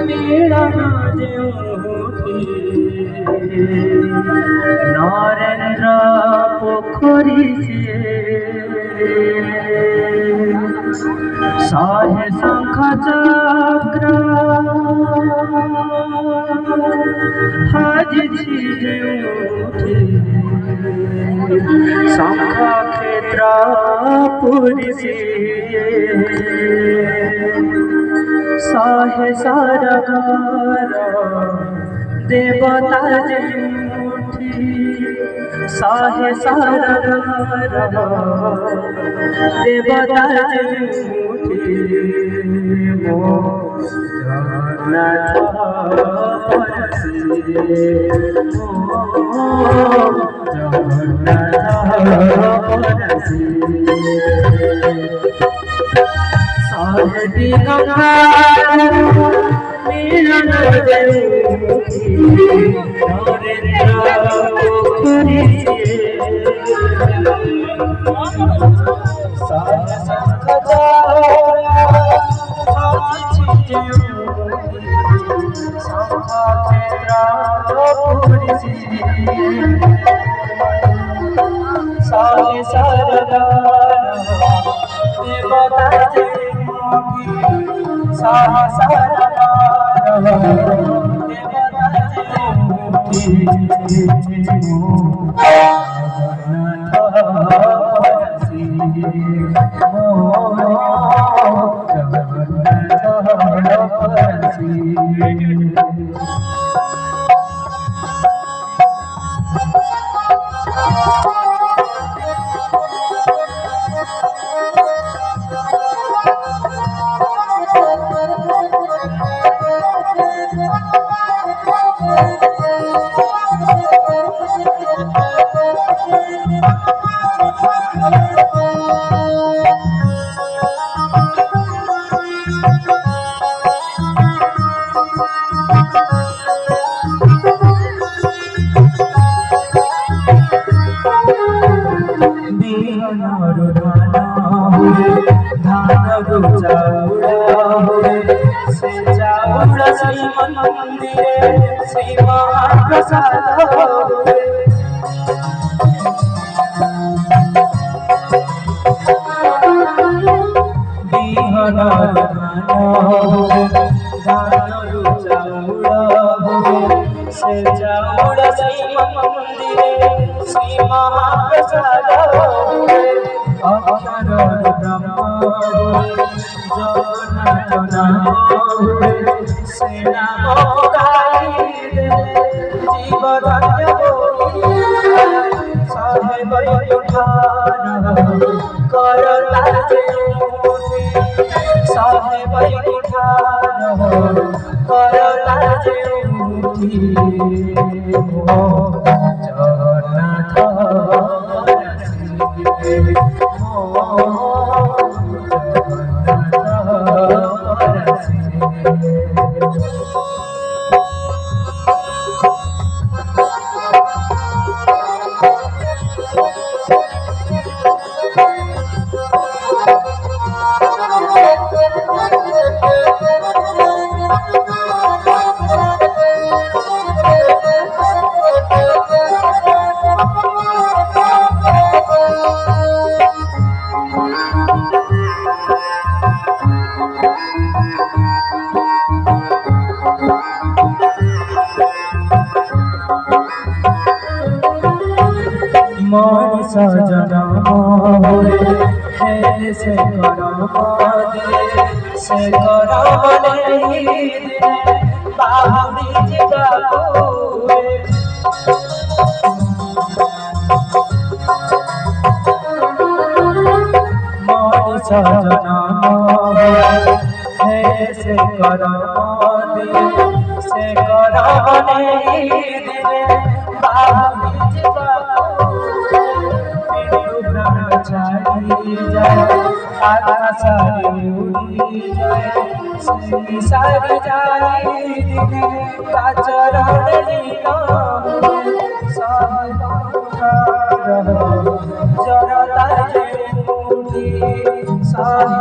मिलन जोठी नरेन्द्र पोखरी शहे शंख चक्र हाजिछि जोठी शंख क्षेत्र पुरी शहे सरकार देवता जोठी शहे सरकार देवता जोठी मो जगन्नाथ साहती गंगा मिलन जोठी नरेन्द्र पोखरी शहे शंख साहे सरदार देवता जोठी साहे सरदार देवता जोठी श्री मंदिरे श्री महाप्रसाद बिहन से चाउड़ श्री मंदिरे श्री महाप्रसाद अक्षर ब्रह्म जगन्नाथ नाम से नाम जीव धन्य सहे वैकुंठान करता सहे वैकुंठान करता जगन्नाथ मनीष जनम हे से करम दे से करम नहीं बाहुड़ी जिगाको मनीष जनम हे से करम दे से करम नहीं बाहुड़ी जिगाको आकाश उड़ी जाए सारी जाए चरण जरता ସାହି